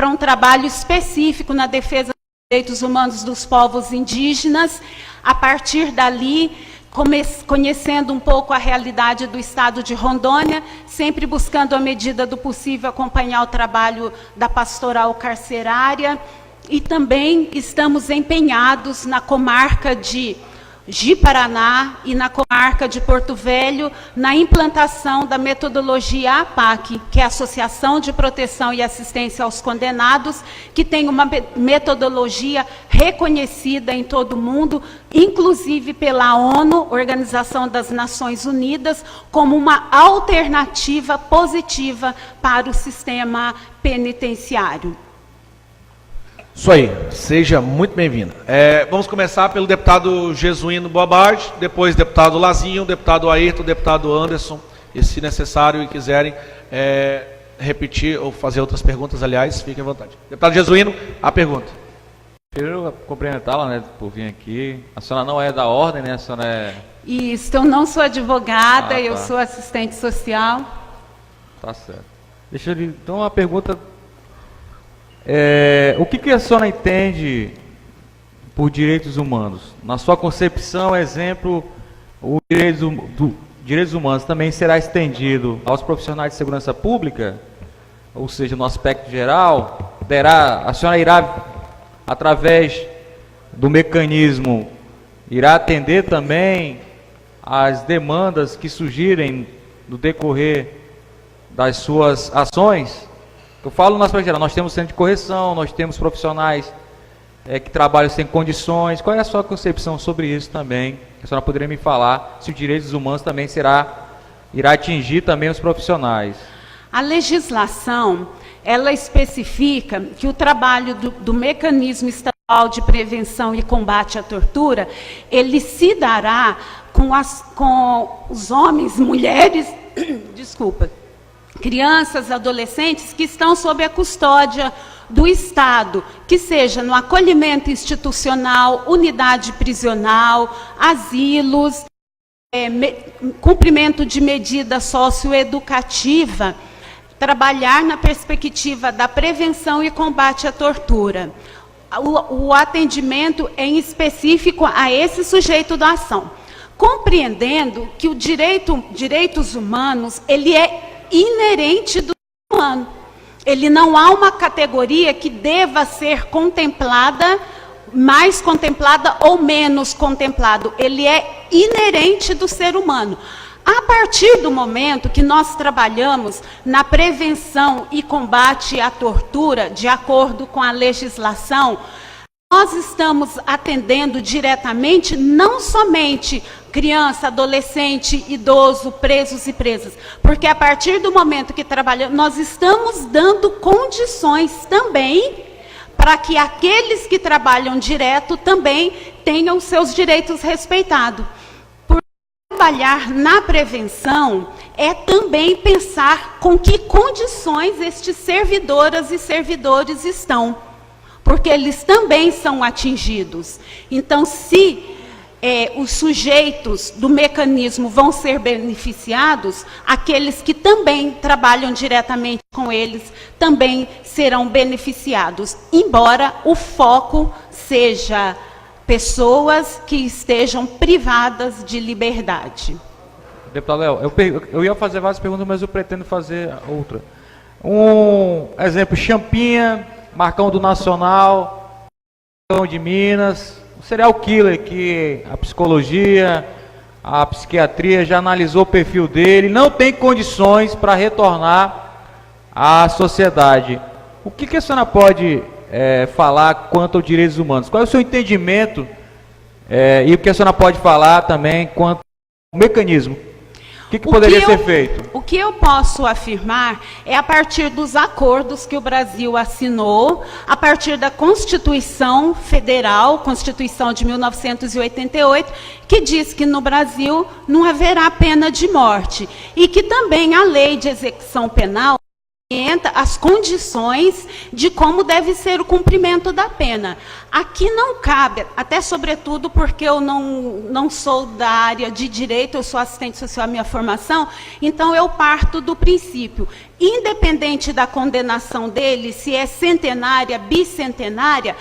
para um trabalho específico na defesa dos direitos humanos dos povos indígenas. A partir dali, conhecendo um pouco a realidade do estado de Rondônia, sempre buscando, à medida do possível, acompanhar o trabalho da pastoral carcerária, e também estamos empenhados na comarca de Ji-Paraná e na comarca de Porto Velho, na implantação da metodologia APAC, que é a Associação de Proteção e Assistência aos Condenados, que tem uma metodologia reconhecida em todo o mundo, inclusive pela ONU, Organização das Nações Unidas, como uma alternativa positiva para o sistema penitenciário. Isso aí, seja muito bem-vinda. Vamos começar pelo deputado Jesuíno Boabarte, depois deputado Lazinho, deputado Ayrton, deputado Anderson, e se necessário e quiserem repetir ou fazer outras perguntas, aliás, fiquem à vontade. Deputado Jesuíno, a pergunta. Primeiro, cumprimentá-la, né, por vir aqui. A senhora não é da ordem, né? A senhora é... Isso, eu não sou advogada, tá. Eu sou assistente social. Tá certo. Deixa eu... Então, uma pergunta... o que a senhora entende por direitos humanos? Na sua concepção, exemplo, o direitos humanos também será estendido aos profissionais de segurança pública? Ou seja, no aspecto geral, a senhora irá, através do mecanismo, irá atender também às demandas que surgirem no decorrer das suas ações? Eu falo na sua geral, nós temos centro de correção, nós temos profissionais que trabalham sem condições. Qual é a sua concepção sobre isso também? A senhora poderia me falar se os direitos humanos também irá atingir também os profissionais? A legislação, ela especifica que o trabalho do mecanismo estadual de prevenção e combate à tortura, ele se dará com os homens, mulheres, crianças, adolescentes que estão sob a custódia do Estado, que seja no acolhimento institucional, unidade prisional, asilos, cumprimento de medida socioeducativa, trabalhar na perspectiva da prevenção e combate à tortura. O atendimento em específico a esse sujeito da ação. Compreendendo que o direitos humanos, ele é inerente do ser humano. Ele não há uma categoria que deva ser contemplada, mais contemplada ou menos contemplado. Ele é inerente do ser humano. A partir do momento que nós trabalhamos na prevenção e combate à tortura, de acordo com a legislação, nós estamos atendendo diretamente não somente criança, adolescente, idoso, presos e presas, porque a partir do momento que trabalhamos, nós estamos dando condições também para que aqueles que trabalham direto também tenham seus direitos respeitados. Por trabalhar na prevenção é também pensar com que condições estes servidoras e servidores estão, porque eles também são atingidos. Então, se os sujeitos do mecanismo vão ser beneficiados, aqueles que também trabalham diretamente com eles também serão beneficiados, embora o foco seja pessoas que estejam privadas de liberdade. Deputado Léo, eu ia fazer várias perguntas, mas eu pretendo fazer outra. Um exemplo, Champinha, Marcão do Nacional, Marcão de Minas, o serial killer que a psicologia, a psiquiatria já analisou o perfil dele, não tem condições para retornar à sociedade. O que a senhora pode falar quanto aos direitos humanos? Qual é o seu entendimento e o que a senhora pode falar também quanto ao mecanismo? O que poderia ser feito? O que eu posso afirmar é a partir dos acordos que o Brasil assinou, a partir da Constituição Federal, Constituição de 1988, que diz que no Brasil não haverá pena de morte. E que também a lei de execução penal orienta as condições de como deve ser o cumprimento da pena. Aqui não cabe, até sobretudo porque eu não sou da área de direito, eu sou assistente social, a minha formação, então eu parto do princípio, independente da condenação dele, se é centenária, bicentenária,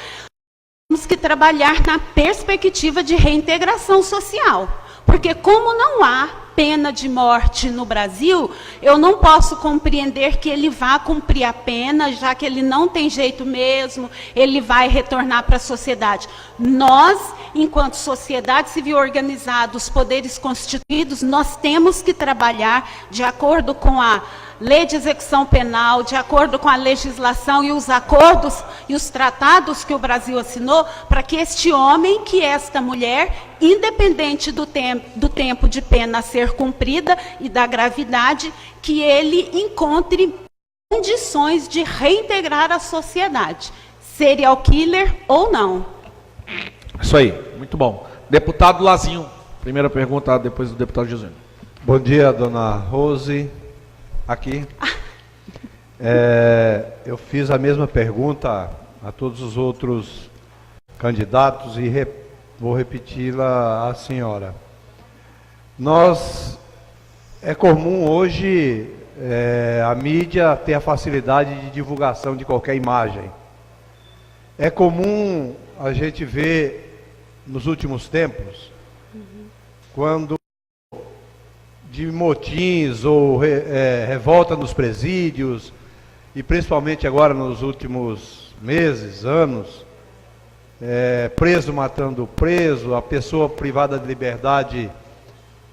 temos que trabalhar na perspectiva de reintegração social. Porque como não há pena de morte no Brasil, eu não posso compreender que ele vá cumprir a pena, já que ele não tem jeito mesmo, ele vai retornar para a sociedade. Nós, enquanto sociedade civil organizada, os poderes constituídos, nós temos que trabalhar de acordo com a lei de execução penal, de acordo com a legislação e os acordos e os tratados que o Brasil assinou, para que este homem, que esta mulher, independente do tempo de pena a ser cumprida e da gravidade, que ele encontre condições de reintegrar a sociedade, serial killer ou não. Isso aí, muito bom. Deputado Lazinho, primeira pergunta, depois do deputado Jesuíno. Bom dia, dona Rose. Aqui. Eu fiz a mesma pergunta a todos os outros candidatos e vou repeti-la à senhora. É comum hoje a mídia ter a facilidade de divulgação de qualquer imagem. É comum a gente ver nos últimos tempos, quando de motins ou revolta nos presídios, e principalmente agora nos últimos meses, anos, preso matando preso, a pessoa privada de liberdade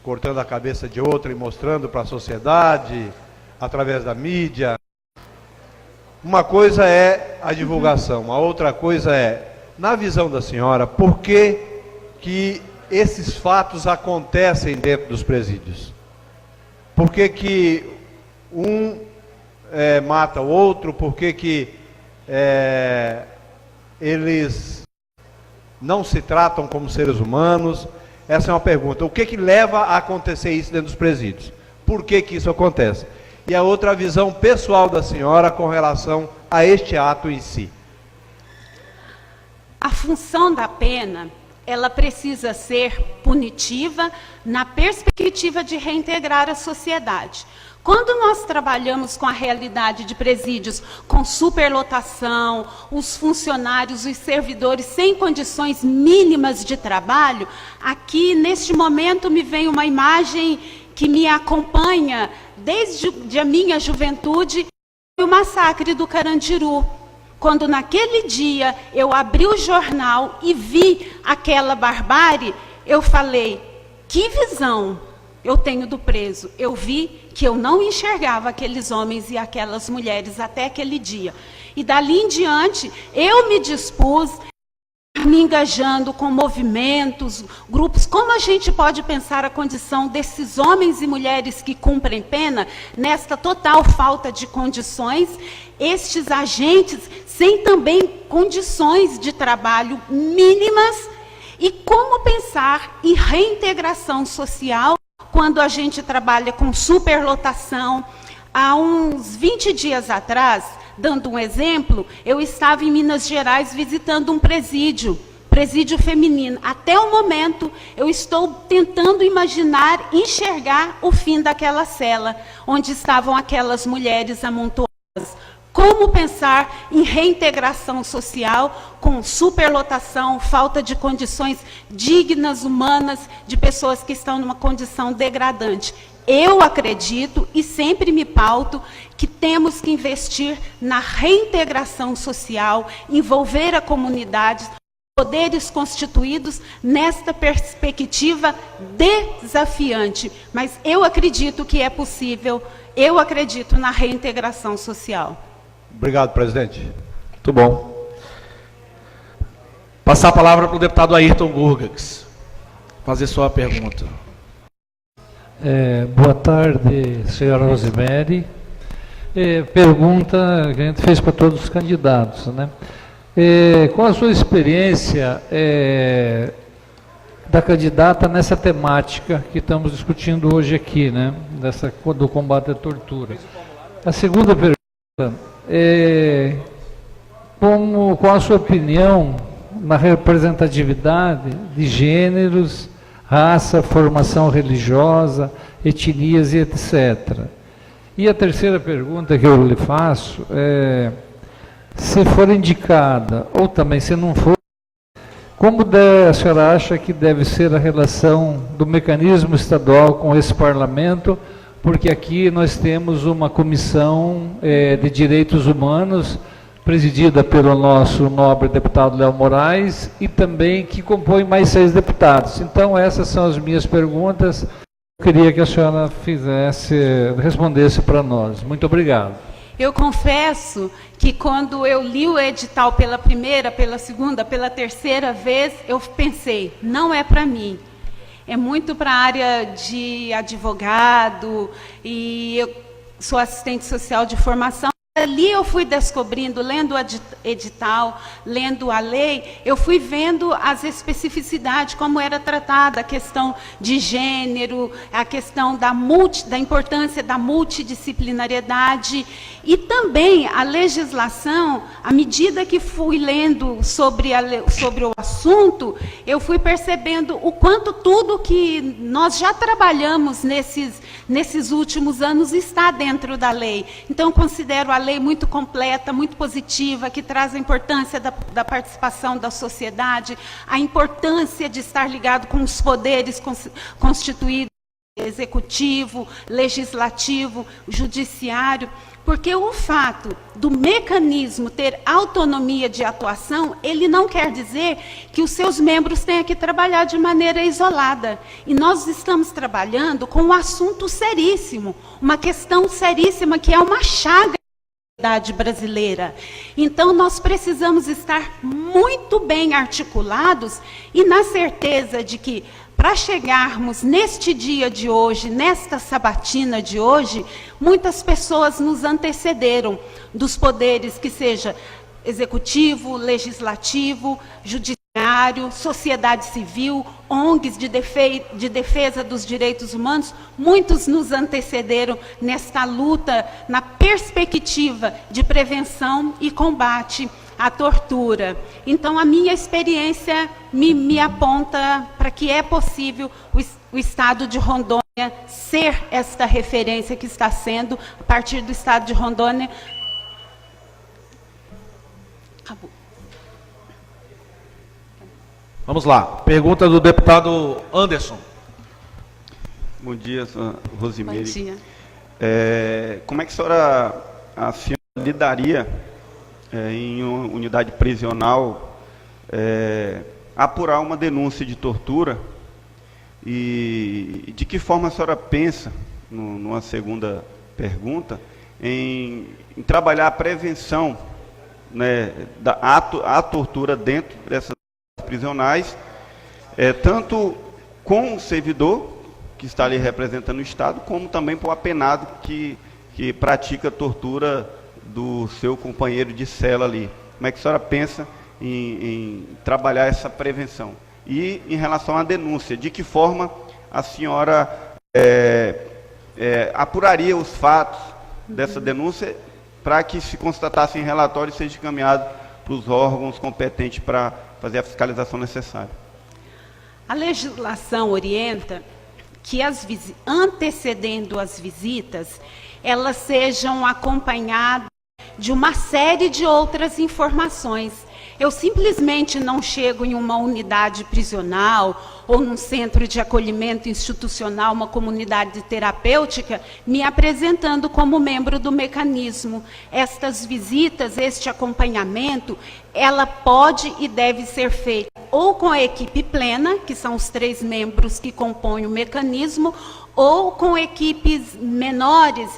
cortando a cabeça de outra e mostrando para a sociedade, através da mídia. Uma coisa é a divulgação, a outra coisa é, na visão da senhora, por que esses fatos acontecem dentro dos presídios? Por que um mata o outro? Por que eles não se tratam como seres humanos? Essa é uma pergunta. O que leva a acontecer isso dentro dos presídios? Por que isso acontece? E a outra visão pessoal da senhora com relação a este ato em si. A função da pena, ela precisa ser punitiva na perspectiva de reintegrar a sociedade. Quando nós trabalhamos com a realidade de presídios, com superlotação, os funcionários, os servidores sem condições mínimas de trabalho, aqui neste momento me vem uma imagem que me acompanha desde a minha juventude, o massacre do Carandiru. Quando naquele dia eu abri o jornal e vi aquela barbárie, eu falei, que visão eu tenho do preso. Eu vi que eu não enxergava aqueles homens e aquelas mulheres até aquele dia. E dali em diante, eu me dispus, me engajando com movimentos, grupos, como a gente pode pensar a condição desses homens e mulheres que cumprem pena, nesta total falta de condições, estes agentes sem também condições de trabalho mínimas, e como pensar em reintegração social quando a gente trabalha com superlotação. Há uns 20 dias atrás, dando um exemplo, eu estava em Minas Gerais visitando um presídio feminino. Até o momento, eu estou tentando imaginar, enxergar o fim daquela cela, onde estavam aquelas mulheres amontoadas. Como pensar em reintegração social com superlotação, falta de condições dignas, humanas, de pessoas que estão numa condição degradante? Eu acredito e sempre me pauto que temos que investir na reintegração social, envolver a comunidade, poderes constituídos nesta perspectiva desafiante. Mas eu acredito que é possível, eu acredito na reintegração social. Obrigado, presidente. Muito bom. Passar a palavra para o deputado Ayrton Gurgax. Fazer sua pergunta. Boa tarde, senhora Rosemary. Pergunta que a gente fez para todos os candidatos, né? Qual a sua experiência da candidata nessa temática que estamos discutindo hoje aqui, né? Do combate à tortura. A segunda pergunta Qual a sua opinião na representatividade de gêneros, raça, formação religiosa, etnias e etc. E a terceira pergunta que eu lhe faço é, se for indicada, ou também se não for, como a senhora acha que deve ser a relação do mecanismo estadual com esse parlamento, porque aqui nós temos uma comissão de direitos humanos, presidida pelo nosso nobre deputado Léo Moraes, e também que compõe mais 6 deputados. Então, essas são as minhas perguntas. Eu queria que a senhora respondesse para nós. Muito obrigado. Eu confesso que quando eu li o edital pela primeira, pela segunda, pela terceira vez, eu pensei, não é para mim. É muito para a área de advogado, e eu sou assistente social de formação. Ali eu fui descobrindo, lendo o edital, lendo a lei, eu fui vendo as especificidades, como era tratada a questão de gênero, a questão da importância da multidisciplinariedade, e também a legislação, à medida que fui lendo sobre o assunto, eu fui percebendo o quanto tudo que nós já trabalhamos nesses últimos anos está dentro da lei. Então, eu considero a lei muito completa, muito positiva, que traz a importância da participação da sociedade, a importância de estar ligado com os poderes constituídos, executivo, legislativo, judiciário, porque o fato do mecanismo ter autonomia de atuação, ele não quer dizer que os seus membros tenham que trabalhar de maneira isolada. E nós estamos trabalhando com um assunto seríssimo, uma questão seríssima que é uma chaga da sociedade brasileira. Então, nós precisamos estar muito bem articulados e na certeza de que, para chegarmos neste dia de hoje, nesta sabatina de hoje, muitas pessoas nos antecederam, dos poderes que seja executivo, legislativo, judiciário, sociedade civil, ONGs de defesa dos direitos humanos, muitos nos antecederam nesta luta, na perspectiva de prevenção e combate à tortura. Então, a minha experiência me aponta para que é possível o Estado de Rondônia ser esta referência que está sendo, a partir do Estado de Rondônia. Acabou. Vamos lá. Pergunta do deputado Anderson. Bom dia, Rosimeire. Bom dia. Como é que a senhora lidaria em uma unidade prisional apurar uma denúncia de tortura? E de que forma a senhora pensa, numa segunda pergunta, em trabalhar a prevenção, né, à tortura dentro dessas prisionais, tanto com o servidor que está ali representando o Estado, como também para o apenado que pratica tortura do seu companheiro de cela ali. Como é que a senhora pensa em trabalhar essa prevenção? E em relação à denúncia, de que forma a senhora apuraria os fatos dessa denúncia para que, se constatasse em relatório, seja encaminhado para os órgãos competentes para fazer a fiscalização necessária? A legislação orienta que antecedendo as visitas, elas sejam acompanhadas de uma série de outras informações. Eu simplesmente não chego em uma unidade prisional ou num centro de acolhimento institucional, uma comunidade terapêutica, me apresentando como membro do mecanismo. Estas visitas, este acompanhamento, ela pode e deve ser feita ou com a equipe plena, que são os 3 membros que compõem o mecanismo, ou com equipes menores,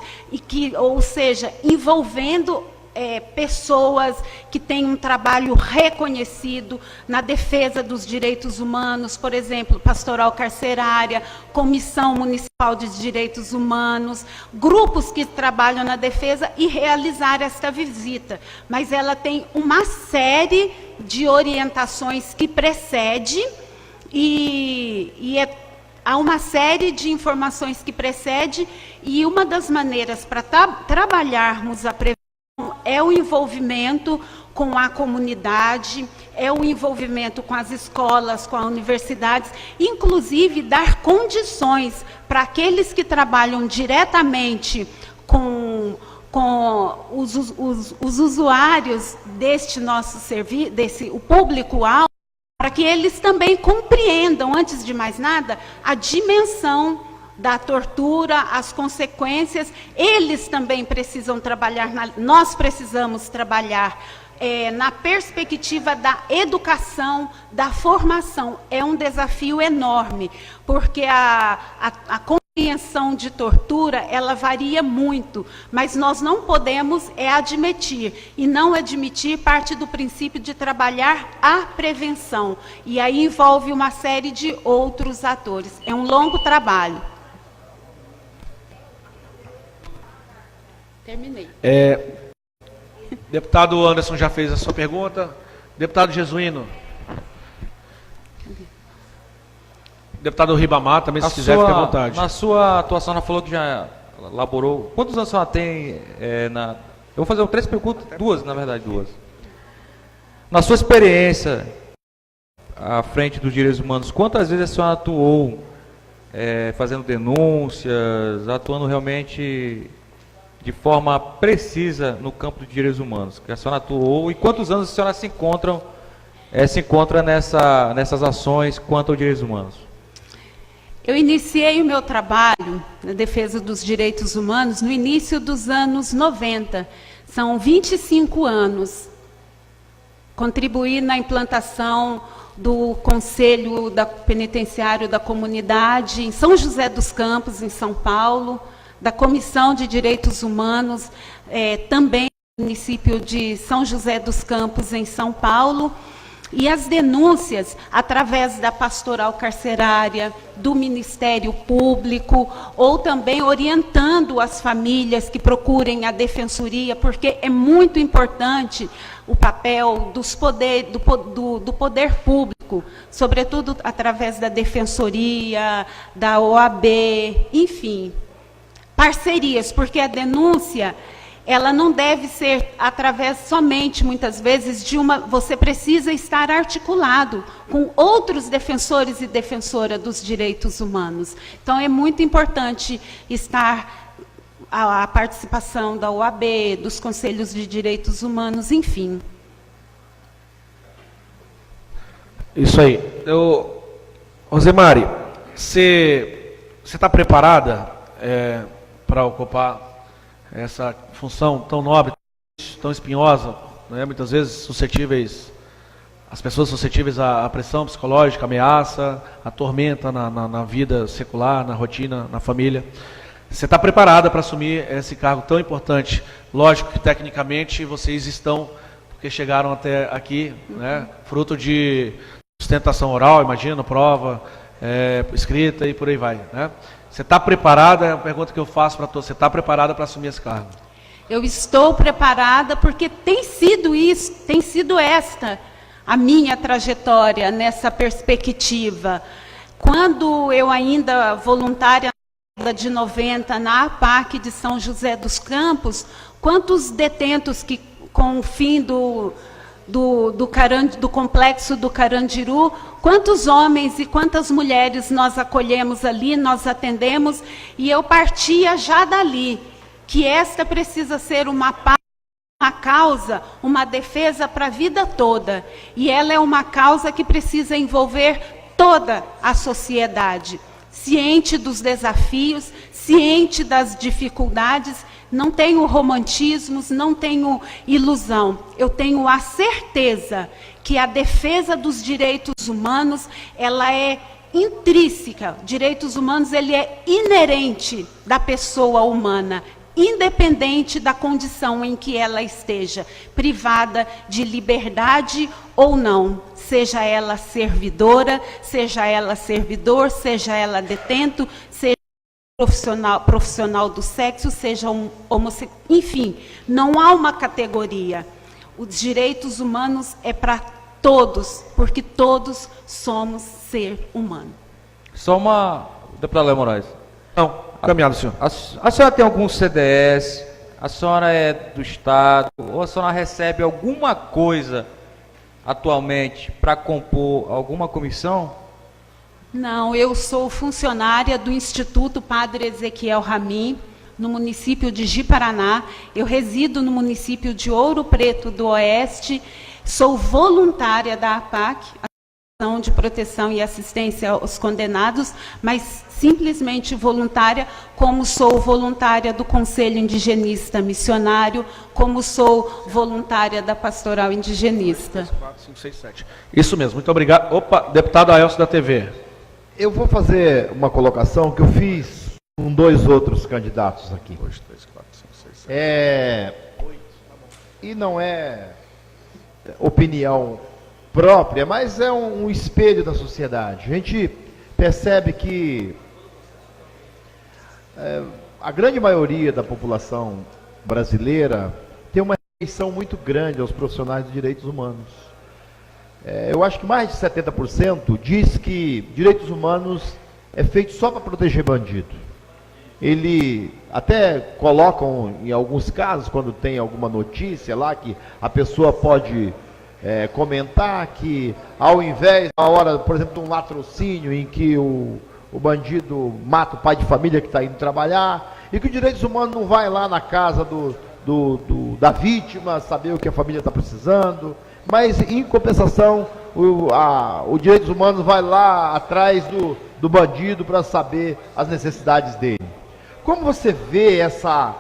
ou seja, envolvendo pessoas que têm um trabalho reconhecido na defesa dos direitos humanos, por exemplo, pastoral carcerária, Comissão Municipal de Direitos Humanos, grupos que trabalham na defesa, e realizar esta visita. Mas ela tem uma série de orientações que precede há uma série de informações que precede, e uma das maneiras para trabalharmos a prevenção é o envolvimento com a comunidade, é o envolvimento com as escolas, com as universidades, inclusive dar condições para aqueles que trabalham diretamente com os usuários deste nosso serviço, o público-alvo, para que eles também compreendam, antes de mais nada, a dimensão da tortura, as consequências. Eles também precisam trabalhar, nós precisamos trabalhar na perspectiva da educação, da formação. É um desafio enorme, porque a compreensão de tortura, ela varia muito, mas nós não podemos admitir, e não admitir parte do princípio de trabalhar a prevenção, e aí envolve uma série de outros atores. É um longo trabalho. Terminei. Deputado Anderson já fez a sua pergunta. Deputado Jesuíno. Deputado Ribamar, também, se quiser, fique à vontade. Na sua atuação, ela falou que já elaborou. Quantos anos a senhora tem Eu vou fazer 3 perguntas, duas. Na sua experiência à frente dos direitos humanos, quantas vezes a senhora atuou fazendo denúncias, atuando realmente de forma precisa no campo de direitos humanos, que a senhora atuou, e quantos anos a senhora se encontra nessas ações quanto aos direitos humanos? Eu iniciei o meu trabalho na defesa dos direitos humanos no início dos anos 90. São 25 anos. Contribuí na implantação do Conselho Penitenciário da Comunidade em São José dos Campos, em São Paulo, da Comissão de Direitos Humanos, também no município de São José dos Campos, em São Paulo, e as denúncias através da pastoral carcerária, do Ministério Público, ou também orientando as famílias que procurem a defensoria, porque é muito importante o papel do poder público, sobretudo através da defensoria, da OAB, enfim. Parcerias, porque a denúncia, ela não deve ser através somente, muitas vezes, você precisa estar articulado com outros defensores e defensoras dos direitos humanos. Então, é muito importante estar a participação da OAB, dos Conselhos de Direitos Humanos, enfim. Isso aí. Rosemary, você está preparada para ocupar essa função tão nobre, tão espinhosa, né? Muitas vezes as pessoas suscetíveis à pressão psicológica, ameaça, à tormenta na vida secular, na rotina, na família. Você está preparada para assumir esse cargo tão importante? Lógico que tecnicamente vocês estão, porque chegaram até aqui, né? Fruto de sustentação oral, imagino, prova, escrita e por aí vai, né? Você está preparada? É a pergunta que eu faço para todos. Você está preparada para assumir esse cargo? Eu estou preparada porque tem sido esta a minha trajetória nessa perspectiva. Quando eu ainda voluntária na década de 90 na APAC de São José dos Campos, quantos detentos que com o fim do complexo do Carandiru, quantos homens e quantas mulheres nós acolhemos ali, nós atendemos, e eu partia já dali, que esta precisa ser uma causa, uma defesa para a vida toda, e ela é uma causa que precisa envolver toda a sociedade, ciente dos desafios, ciente das dificuldades. Não tenho romantismos, não tenho ilusão. Eu tenho a certeza que a defesa dos direitos humanos, ela é intrínseca. Direitos humanos, ele é inerente da pessoa humana, independente da condição em que ela esteja, privada de liberdade ou não. Seja ela servidora, seja ela servidor, seja ela detento, seja profissional do sexo, seja um homossexual, enfim, não há uma categoria. Os direitos humanos é para todos, porque todos somos ser humano. Só uma... Deputado Léo Moraes. Não, caminhado, senhor. A senhora tem algum CDS, A senhora é do Estado, ou a senhora recebe alguma coisa atualmente para compor alguma comissão? Não, eu sou funcionária do Instituto Padre Ezequiel Ramin, no município de Ji-Paraná. Eu resido no município de Ouro Preto do Oeste. Sou voluntária da APAC, Ação de Proteção e Assistência aos Condenados, mas simplesmente voluntária, como sou voluntária do Conselho Indigenista Missionário, como sou voluntária da Pastoral Indigenista. 4, 5, 6, 7. Isso mesmo, muito obrigado. Opa, deputado Aelcio da TV. Eu vou fazer uma colocação que eu fiz com 2 outros candidatos aqui. 2, 3, 4, 5, 6, 7. E não é opinião própria, mas é um espelho da sociedade. A gente percebe que a grande maioria da população brasileira tem uma rejeição muito grande aos profissionais de direitos humanos. Eu acho que mais de 70% diz que direitos humanos é feito só para proteger bandido. Ele até colocam, em alguns casos, quando tem alguma notícia lá, que a pessoa pode comentar que, ao invés, na hora, por exemplo, de um latrocínio em que o bandido mata o pai de família que está indo trabalhar, e que os direitos humanos não vai lá na casa da vítima saber o que a família está precisando, mas, em compensação, o direitos humanos vai lá atrás do bandido para saber as necessidades dele. Como você vê essa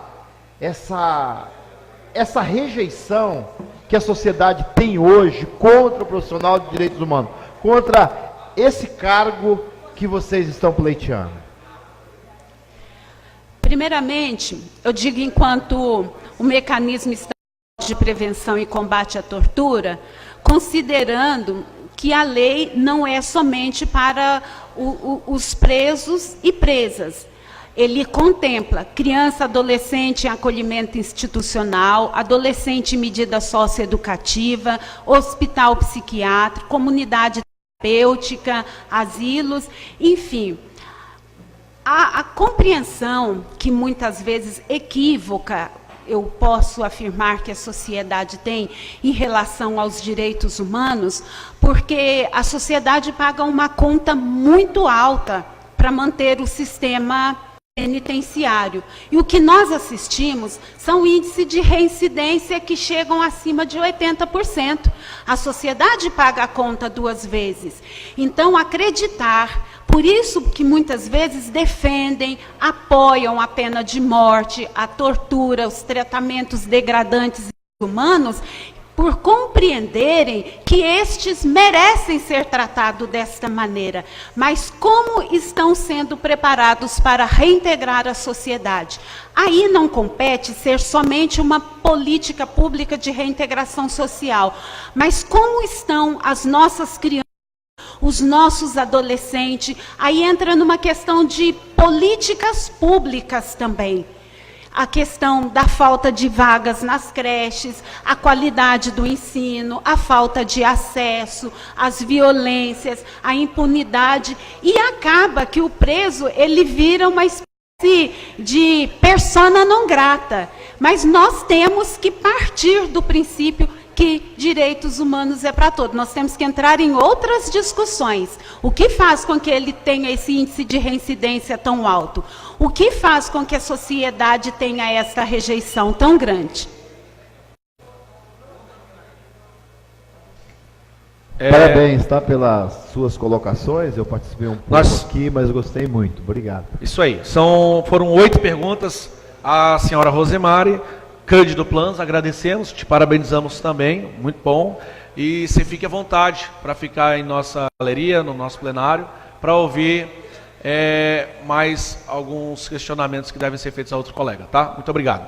rejeição que a sociedade tem hoje contra o profissional de direitos humanos, contra esse cargo que vocês estão pleiteando? Primeiramente, eu digo, enquanto o mecanismo de prevenção e combate à tortura, considerando que a lei não é somente para os presos e presas. Ele contempla criança, adolescente em acolhimento institucional, adolescente em medida socioeducativa, hospital psiquiátrico, comunidade terapêutica, asilos, enfim. A compreensão que muitas vezes equívoca, eu posso afirmar que a sociedade tem em relação aos direitos humanos, porque a sociedade paga uma conta muito alta para manter o sistema penitenciário. E o que nós assistimos são índices de reincidência que chegam acima de 80%. A sociedade paga a conta 2 vezes. Então, acreditar, por isso que muitas vezes defendem, apoiam a pena de morte, a tortura, os tratamentos degradantes e humanos, por compreenderem que estes merecem ser tratados desta maneira, mas como estão sendo preparados para reintegrar a sociedade? Aí não compete ser somente uma política pública de reintegração social, mas como estão as nossas crianças, os nossos adolescentes? Aí entra numa questão de políticas públicas também. A questão da falta de vagas nas creches, a qualidade do ensino, a falta de acesso, as violências, a impunidade, e acaba que o preso, ele vira uma espécie de persona non grata. Mas nós temos que partir do princípio que direitos humanos é para todos. Nós temos que entrar em outras discussões. O que faz com que ele tenha esse índice de reincidência tão alto? O que faz com que a sociedade tenha essa rejeição tão grande? Parabéns, tá, pelas suas colocações. Eu participei um pouco aqui, mas gostei muito. Obrigado. Isso aí. Foram 8 perguntas à senhora Rosemary. Cândido Planos, agradecemos, te parabenizamos também, muito bom. E você fique à vontade para ficar em nossa galeria, no nosso plenário, para ouvir mais alguns questionamentos que devem ser feitos a outro colega, tá? Muito obrigado.